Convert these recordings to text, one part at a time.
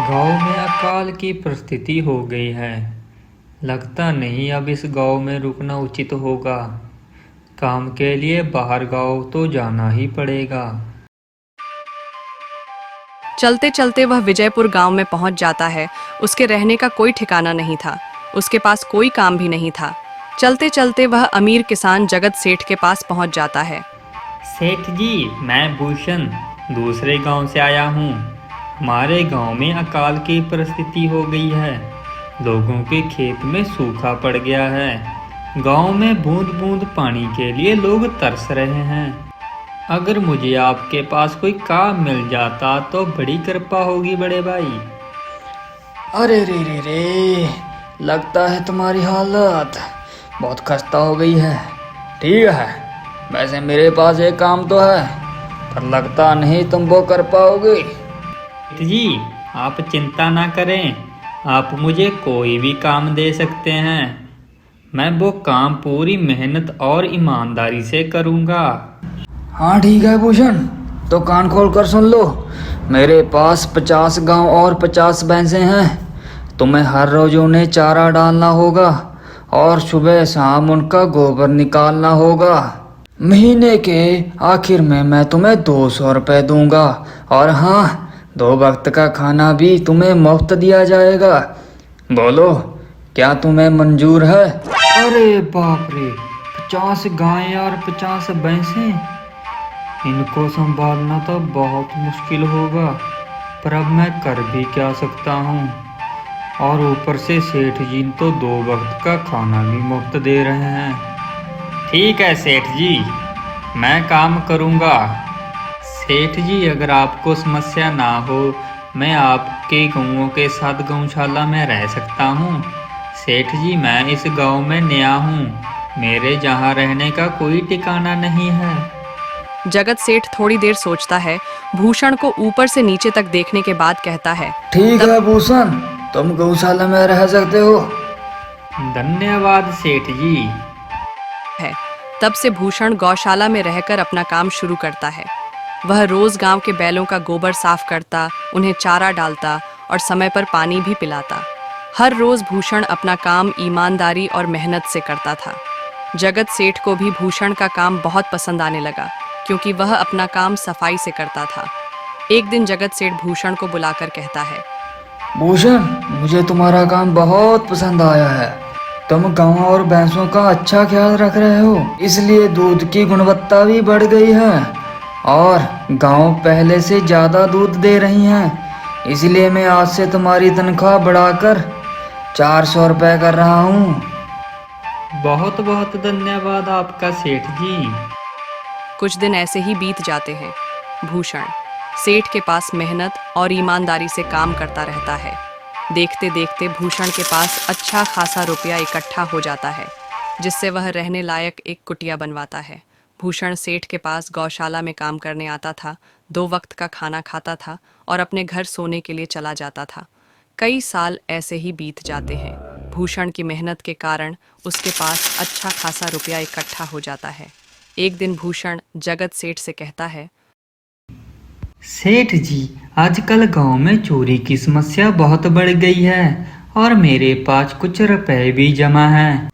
गांव में अकाल की परिस्थिति हो गई है। लगता नहीं अब इस गांव में रुकना उचित होगा। काम के लिए बाहर गांव तो जाना ही पड़ेगा। चलते चलते वह विजयपुर गांव में पहुंच जाता है। उसके रहने का कोई ठिकाना नहीं था। उसके पास कोई काम भी नहीं था। चलते चलते वह अमीर किसान जगत सेठ के पास पहुंच जाता है। सेठ जी, मैं भूषण दूसरे गांव से आया हूँ। हमारे गांव में अकाल की परिस्थिति हो गई है। लोगों के खेत में सूखा पड़ गया है। गांव में बूंद बूंद पानी के लिए लोग तरस रहे हैं। अगर मुझे आपके पास कोई काम मिल जाता तो बड़ी कृपा होगी बड़े भाई। अरे रे रे रे, लगता है तुम्हारी हालत बहुत खस्ता हो गई है। ठीक है, वैसे मेरे पास एक काम तो है, पर लगता नहीं तुम वो कर पाओगे। जी, आप चिंता ना करें। आप मुझे कोई भी काम दे सकते हैं। मैं वो काम पूरी मेहनत और ईमानदारी से करूँगा। हाँ ठीक है भूषण, तो कान खोल कर सुन लो। मेरे पास 50 गांव और 50 भैंसें हैं। तुम्हें हर रोज उन्हें चारा डालना होगा और सुबह शाम उनका गोबर निकालना होगा। महीने के आखिर में मैं तुम्हें 200 रुपये दूंगा, और हाँ, 2 वक्त का खाना भी तुम्हें मुफ्त दिया जाएगा। बोलो, क्या तुम्हें मंजूर है? अरे बाप रे, 50 गायें और 50 भैंसें! इनको संभालना तो बहुत मुश्किल होगा, पर अब मैं कर भी क्या सकता हूँ। और ऊपर से सेठ जी तो 2 वक्त का खाना भी मुफ्त दे रहे हैं। ठीक है सेठ जी, मैं काम करूँगा। सेठ जी, अगर आपको समस्या ना हो, मैं आपके गऊओं के साथ गौशाला में रह सकता हूँ। सेठ जी, मैं इस गांव में नया हूँ। मेरे जहाँ रहने का कोई ठिकाना नहीं है। जगत सेठ थोड़ी देर सोचता है। भूषण को ऊपर से नीचे तक देखने के बाद कहता है, ठीक है भूषण, तुम गौशाला में रह सकते हो। धन्यवाद सेठ जी। है। तब से भूषण गौशाला में रहकर अपना काम शुरू करता है। वह रोज गांव के बैलों का गोबर साफ करता, उन्हें चारा डालता और समय पर पानी भी पिलाता। हर रोज भूषण अपना काम ईमानदारी और मेहनत से करता था। जगत सेठ को भी भूषण का काम बहुत पसंद आने लगा, क्योंकि वह अपना काम सफाई से करता था। एक दिन जगत सेठ भूषण को बुलाकर कहता है, भूषण, मुझे तुम्हारा काम बहुत पसंद आया है। तुम गांव और भैंसों का अच्छा ख्याल रख रहे हो, इसलिए दूध की गुणवत्ता भी बढ़ गई है और गांव पहले से ज़्यादा दूध दे रही हैं। इसलिए मैं आज से तुम्हारी तनख्वाह बढ़ाकर 400 रुपये कर रहा हूँ। बहुत बहुत धन्यवाद आपका सेठ जी। कुछ दिन ऐसे ही बीत जाते हैं। भूषण सेठ के पास मेहनत और ईमानदारी से काम करता रहता है। देखते देखते भूषण के पास अच्छा खासा रुपया इकट्ठा हो जाता है, जिससे वह रहने लायक एक कुटिया बनवाता है। भूषण सेठ के पास गौशाला में काम करने आता था, 2 वक्त का खाना खाता था और अपने घर सोने के लिए चला जाता था। कई साल ऐसे ही बीत जाते हैं। भूषण की मेहनत के कारण उसके पास अच्छा खासा रुपया इकट्ठा हो जाता है। एक दिन भूषण जगत सेठ से कहता है, सेठ जी, आजकल गांव में चोरी की समस्या बहुत बढ़ गई है और मेरे पास कुछ रुपए भी जमा हैं,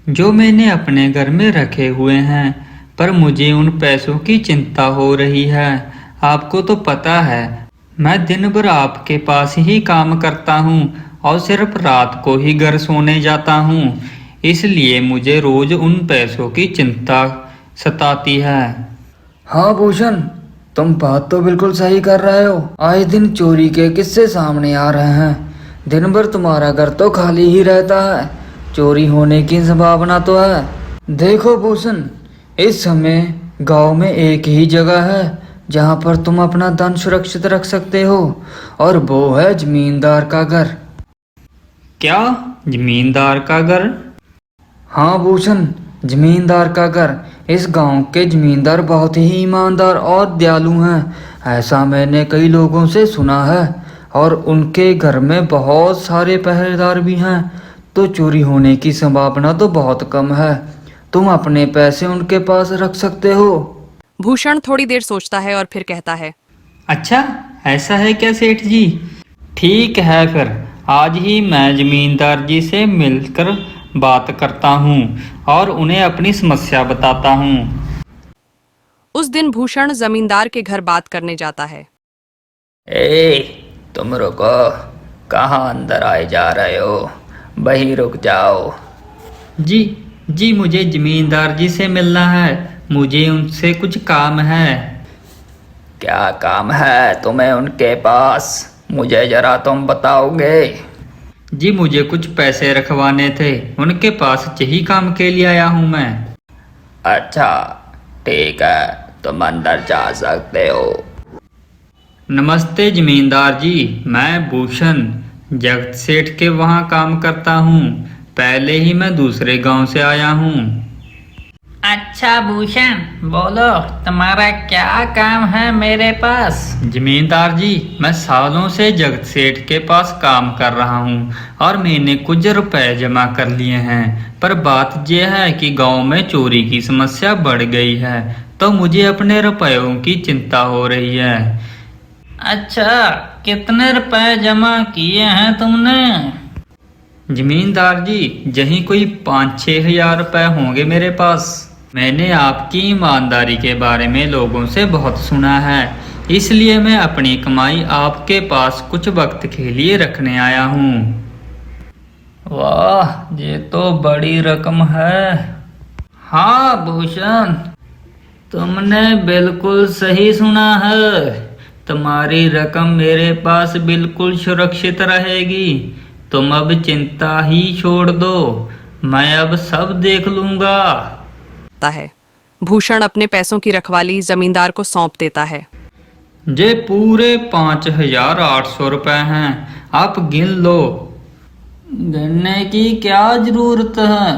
जो मैंने अपने घर में रखे हुए हैं, पर मुझे उन पैसों की चिंता हो रही है। आपको तो पता है, मैं दिन भर आपके पास ही काम करता हूँ और सिर्फ रात को ही घर सोने जाता हूँ। इसलिए मुझे रोज उन पैसों की चिंता सताती है। हाँ भूषण, तुम बात तो बिल्कुल सही कर रहे हो। आए दिन चोरी के किस्से सामने आ रहे हैं। दिन भर तुम्हारा घर तो खाली ही रहता है, चोरी होने की संभावना तो है। देखो भूषण, इस समय गांव में एक ही जगह है जहां पर तुम अपना धन सुरक्षित रख सकते हो, और वो है जमींदार का घर। क्या? जमींदार का घर? हाँ भूषण, जमींदार का घर। इस गांव के जमींदार बहुत ही ईमानदार और दयालु हैं, ऐसा मैंने कई लोगों से सुना है। और उनके घर में बहुत सारे पहरेदार भी हैं, तो चोरी होने की संभावना तो बहुत कम है। तुम अपने पैसे उनके पास रख सकते हो। भूषण थोड़ी देर सोचता है और फिर कहता है, अच्छा, ऐसा है क्या सेठ जी? ठीक है फिर आज ही मैं जमींदार जी से मिलकर बात करता हूँ और उन्हें अपनी समस्या बताता हूँ। उस दिन भूषण जमींदार के घर बात करने जाता है। तुम रुको, कहाँ अंदर आए जा रहे हो? वहीं रुक जाओ। जी मुझे जमींदार जी से मिलना है, मुझे उनसे कुछ काम है। क्या काम है तुम्हें उनके पास? मुझे जरा तुम बताओगे? जी मुझे कुछ पैसे रखवाने थे, उनके पास यही काम के लिए आया हूँ मैं। अच्छा ठीक है, तुम अंदर जा सकते हो। नमस्ते जमींदार जी, मैं भूषण जगत सेठ के वहाँ काम करता हूँ। पहले ही मैं दूसरे गांव से आया हूँ। अच्छा भूषण, बोलो तुम्हारा क्या काम है मेरे पास? जमींदार जी मैं सालों से जगत सेठ के पास काम कर रहा हूँ और मैंने कुछ रुपए जमा कर लिए हैं, पर बात यह है कि गांव में चोरी की समस्या बढ़ गई है, तो मुझे अपने रुपयों की चिंता हो रही है। अच्छा, कितने रुपए जमा किए हैं तुमने? जमींदार जी यही कोई 5-6 हजार रुपए होंगे मेरे पास। मैंने आपकी ईमानदारी के बारे में लोगों से बहुत सुना है, इसलिए मैं अपनी कमाई आपके पास कुछ वक्त के लिए रखने आया हूँ। वाह, ये तो बड़ी रकम है। हाँ भूषण, तुमने बिल्कुल सही सुना है। तुम्हारी रकम मेरे पास बिल्कुल सुरक्षित रहेगी। तुम अब चिंता ही छोड़ दो, मैं अब सब देख लूंगा। है भूषण अपने पैसों की रखवाली जमींदार को सौंप देता है। ये पूरे 5,800 रुपए हैं, आप गिन लो। गिनने की क्या जरूरत है?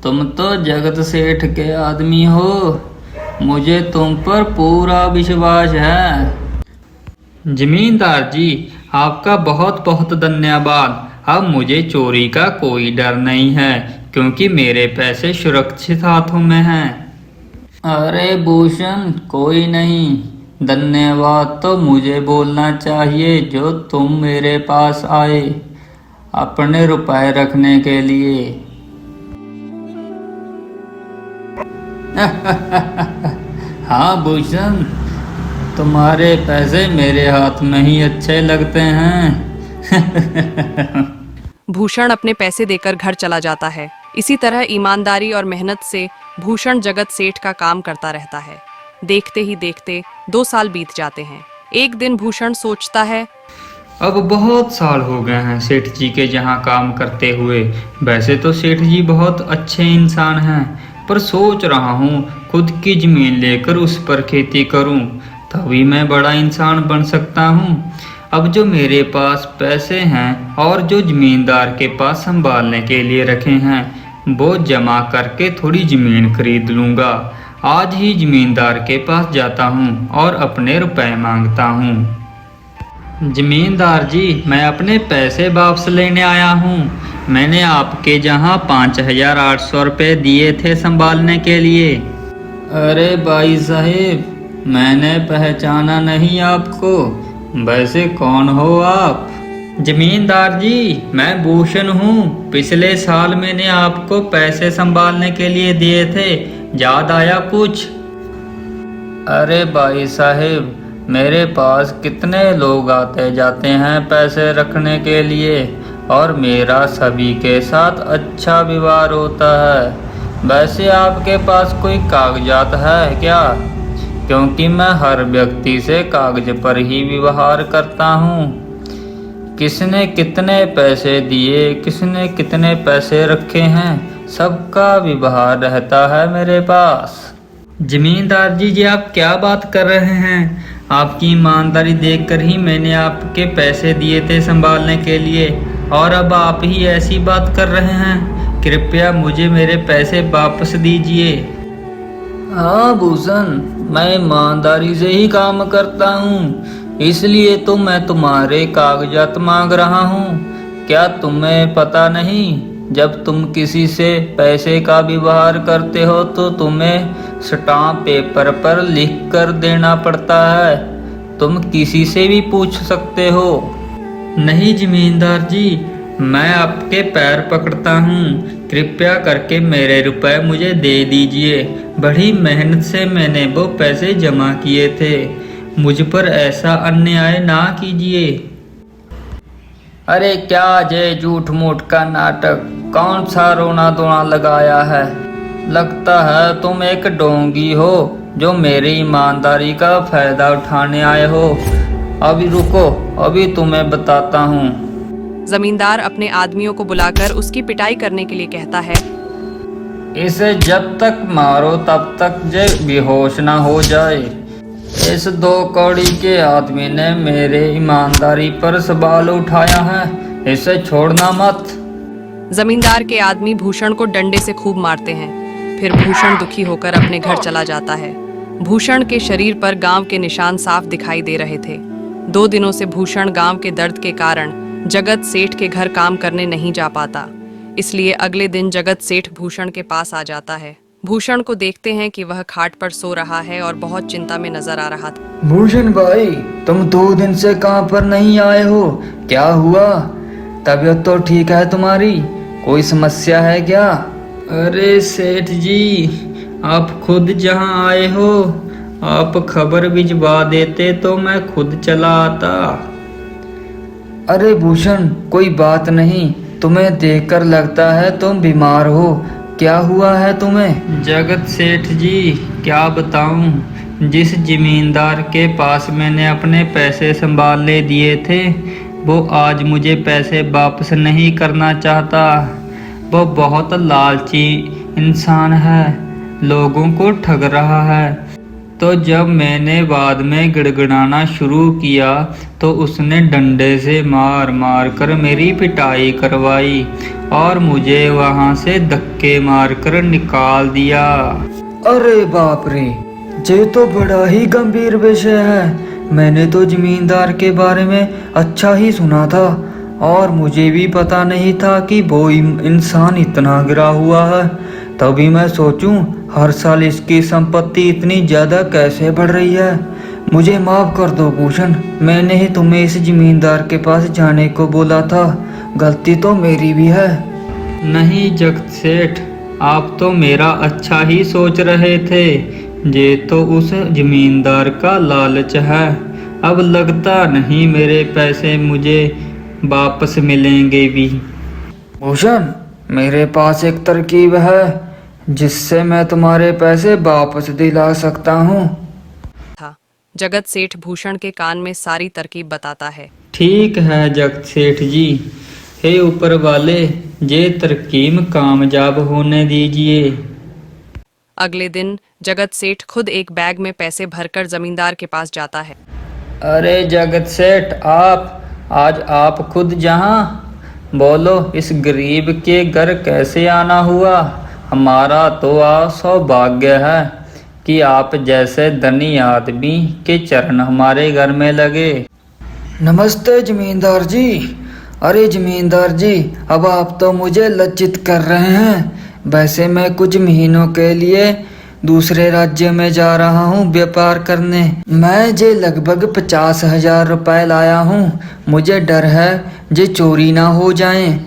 तुम तो जगत सेठ के आदमी हो, मुझे तुम पर पूरा विश्वास है। जमींदार जी आपका बहुत बहुत धन्यवाद। अब मुझे चोरी का कोई डर नहीं है, क्योंकि मेरे पैसे सुरक्षित हाथों में हैं। अरे भूषण, कोई नहीं, धन्यवाद तो मुझे बोलना चाहिए जो तुम मेरे पास आए अपने रुपए रखने के लिए। हाँ भूषण, तुम्हारे पैसे मेरे हाथ में ही अच्छे लगते हैं। भूषण अपने पैसे देकर घर चला जाता है। इसी तरह ईमानदारी और मेहनत से भूषण जगत सेठ का काम करता रहता है। देखते ही देखते 2 साल बीत जाते हैं। एक दिन भूषण सोचता है, अब बहुत साल हो गए हैं सेठ जी के यहाँ काम करते हुए। वैसे तो सेठ जी बहुत अच्छे इंसान हैं, पर सोच रहा हूँ खुद की जमीन लेकर उस पर खेती करूँ, तभी मैं बड़ा इंसान बन सकता हूँ। अब जो मेरे पास पैसे हैं और जो जमींदार के पास संभालने के लिए रखे हैं, वो जमा करके थोड़ी ज़मीन खरीद लूँगा। आज ही जमींदार के पास जाता हूँ और अपने रुपए मांगता हूँ। जमींदार जी मैं अपने पैसे वापस लेने आया हूँ। मैंने आपके जहाँ 5,800 रुपये दिए थे संभालने के लिए। अरे भाई साहेब, मैंने पहचाना नहीं आपको, वैसे कौन हो आप? जमींदार जी मैं भूषण हूँ। पिछले साल मैंने आपको पैसे संभालने के लिए दिए थे, याद आया कुछ? अरे भाई साहेब, मेरे पास कितने लोग आते जाते हैं पैसे रखने के लिए, और मेरा सभी के साथ अच्छा व्यवहार होता है। वैसे आपके पास कोई कागजात है क्या? क्योंकि मैं हर व्यक्ति से कागज पर ही व्यवहार करता हूँ। किसने कितने पैसे दिए, किसने कितने पैसे रखे हैं, सबका व्यवहार रहता है मेरे पास। जमींदार जी आप क्या बात कर रहे हैं? आपकी ईमानदारी देखकर ही मैंने आपके पैसे दिए थे संभालने के लिए, और अब आप ही ऐसी बात कर रहे हैं। कृपया मुझे मेरे पैसे वापस दीजिए। हाँ भूषण, मैं ईमानदारी से ही काम करता हूँ, इसलिए तो मैं तुम्हारे कागजात मांग रहा हूँ। क्या तुम्हें पता नहीं, जब तुम किसी से पैसे का व्यवहार करते हो तो तुम्हें स्टाम्प पेपर पर लिख कर देना पड़ता है। तुम किसी से भी पूछ सकते हो। नहीं जमींदार जी, मैं आपके पैर पकड़ता हूँ, कृपया करके मेरे रुपए मुझे दे दीजिए। बड़ी मेहनत से मैंने वो पैसे जमा किए थे, मुझ पर ऐसा अन्याय ना कीजिए। अरे क्या जय झूठ मूठ का नाटक, कौन सा रोना धोना लगाया है? लगता है तुम एक ढोंगी हो जो मेरी ईमानदारी का फायदा उठाने आए हो। अभी रुको, अभी तुम्हें बताता हूँ। जमींदार अपने आदमियों को बुलाकर उसकी पिटाई करने के लिए कहता है। इसे जब तक मारो तब तक जे बेहोश ना हो जाए। इस 2 कौड़ी के आदमी ने मेरे ईमानदारी पर सवाल उठाया है, इसे छोड़ना मत। जमींदार के आदमी भूषण को डंडे से खूब मारते हैं। फिर भूषण दुखी होकर अपने घर चला जाता है। भूषण के शरीर पर गांव के निशान साफ दिखाई दे रहे थे। 2 दिनों से भूषण गांव के दर्द के कारण जगत सेठ के घर काम करने नहीं जा पाता। इसलिए अगले दिन जगत सेठ भूषण के पास आ जाता है। भूषण को देखते हैं कि वह खाट पर सो रहा है और बहुत चिंता में नजर आ रहा था। भूषण भाई, तुम 2 दिन से कहाँ पर नहीं आए हो? क्या हुआ? तबीयत तो ठीक है तुम्हारी? कोई समस्या है क्या? अरे सेठ जी, आप खुद जहाँ आए हो, आप खबर भिजवा देते तो मैं खुद चला आता। अरे भूषण, कोई बात नहीं, तुम्हें देखकर लगता है तुम बीमार हो। क्या हुआ है तुम्हें? जगत सेठ जी, क्या बताऊं, जिस जमींदार के पास मैंने अपने पैसे संभाले दिए थे, वो आज मुझे पैसे वापस नहीं करना चाहता। वो बहुत लालची इंसान है, लोगों को ठग रहा है। तो जब मैंने बाद में गिड़गिड़ाना शुरू किया तो उसने डंडे से मार मार कर मेरी पिटाई करवाई और मुझे वहां से धक्के मारकर निकाल दिया। अरे बाप रे, ये तो बड़ा ही गंभीर विषय है। मैंने तो जमींदार के बारे में अच्छा ही सुना था और मुझे भी पता नहीं था कि वो इंसान इतना गिरा हुआ है। तभी मैं सोचूं, हर साल इसकी संपत्ति इतनी ज्यादा कैसे बढ़ रही है। मुझे माफ कर दो भूषण, मैंने ही तुम्हें इस जमींदार के पास जाने को बोला था। गलती तो मेरी भी है। नहीं जगत सेठ, आप तो मेरा अच्छा ही सोच रहे थे। ये तो उस जमींदार का लालच है। अब लगता नहीं मेरे पैसे मुझे वापस मिलेंगे भी। भूषण, मेरे पास एक तरकीब है जिससे मैं तुम्हारे पैसे वापस दिला सकता हूँ। था जगत सेठ भूषण के कान में सारी तरकीब बताता है। ठीक है जगत सेठ जी, हे ऊपर वाले, ये तरकीब कामयाब होने दीजिए। अगले दिन जगत सेठ खुद एक बैग में पैसे भरकर जमींदार के पास जाता है। अरे जगत सेठ, आज आप खुद जहाँ, बोलो इस गरीब के घर कैसे आना हुआ? हमारा तो सौभाग्य है कि आप जैसे धनी आदमी के चरण हमारे घर में लगे। नमस्ते जमींदार जी। अरे जमींदार जी, अब आप तो मुझे लज्जित कर रहे हैं। वैसे मैं कुछ महीनों के लिए दूसरे राज्य में जा रहा हूँ व्यापार करने। मैं जे लगभग 50,000 रुपए लाया हूँ। मुझे डर है जे चोरी ना हो जाएं।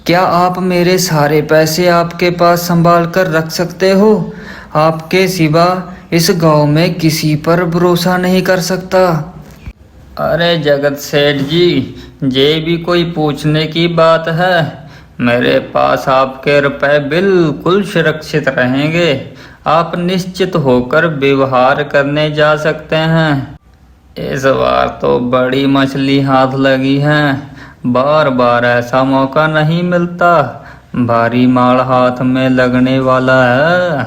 क्या आप मेरे सारे पैसे आपके पास संभाल कर रख सकते हो? आपके सिवा इस गांव में किसी पर भरोसा नहीं कर सकता। अरे जगत सेठ जी, ये भी कोई पूछने की बात है? मेरे पास आपके रुपए बिल्कुल सुरक्षित रहेंगे। आप निश्चित होकर व्यवहार करने जा सकते हैं। इस बार तो बड़ी मछली हाथ लगी है। बार बार ऐसा मौका नहीं मिलता। भारी माल हाथ में लगने वाला है।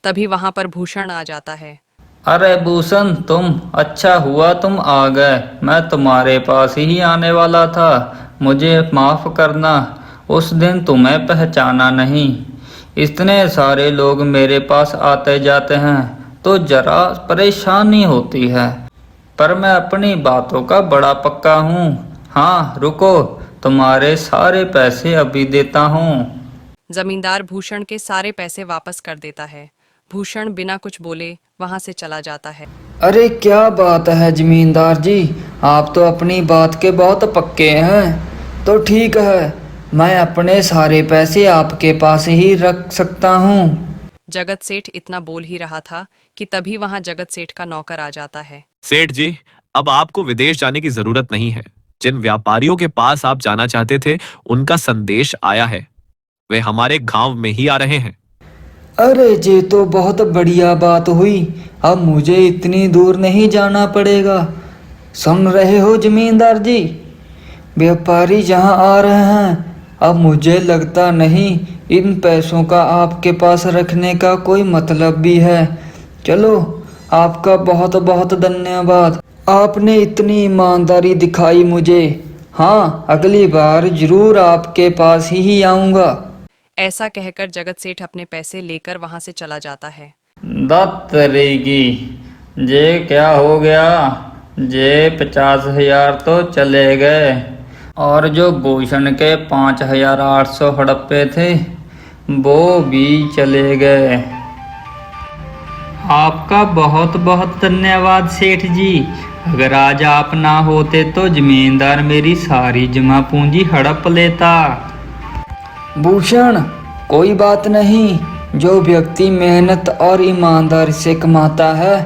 तभी वहां पर भूषण आ जाता है। अरे भूषण, तुम, अच्छा हुआ तुम आ गए। मैं तुम्हारे पास ही आने वाला था। मुझे माफ करना, उस दिन तुम्हें पहचाना नहीं। इतने सारे लोग मेरे पास आते जाते हैं तो जरा परेशानी होती है, पर मैं अपनी बातों का बड़ा पक्का हूँ। हाँ रुको, तुम्हारे सारे पैसे अभी देता हूँ। जमींदार भूषण के सारे पैसे वापस कर देता है। भूषण बिना कुछ बोले वहां से चला जाता है। अरे क्या बात है जमींदार जी, आप तो अपनी बात के बहुत पक्के हैं। तो ठीक है, मैं अपने सारे पैसे आपके पास ही रख सकता हूँ। जगत सेठ इतना बोल ही रहा था कि तभी वहां जगत सेठ का नौकर आ जाता है। सेठ जी, अब आपको विदेश जाने की जरूरत नहीं है। जिन व्यापारियों के पास आप जाना चाहते थे उनका संदेश आया है, वे हमारे गांव में ही आ रहे हैं। अरे ये तो बहुत बढ़िया बात हुई, अब मुझे इतनी दूर नहीं जाना पड़ेगा। सुन रहे हो जमींदार जी, व्यापारी जहाँ आ रहे हैं। अब मुझे लगता नहीं इन पैसों का आपके पास रखने का कोई मतलब भी है। चलो, आपका बहुत बहुत धन्यवाद, आपने इतनी ईमानदारी दिखाई मुझे। हाँ, अगली बार जरूर आपके पास ही आऊँगा। ऐसा कहकर जगत सेठ अपने पैसे लेकर वहां से चला जाता है। दत्तरेगी, जे क्या हो गया? जे 50,000 तो चले गए, और जो भूषण के 5,800 हड़प्पे थे वो भी चले गए। आपका बहुत बहुत धन्यवाद सेठ जी। अगर आज आप ना होते तो जमींदार मेरी सारी जमा पूंजी हड़प लेता। भूषण, कोई बात नहीं। जो व्यक्ति मेहनत और ईमानदारी से कमाता है,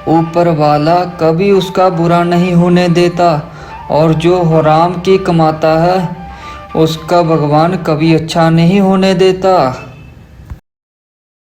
ऊपर वाला कभी उसका बुरा नहीं होने देता, और जो हराम की कमाता है उसका भगवान कभी अच्छा नहीं होने देता।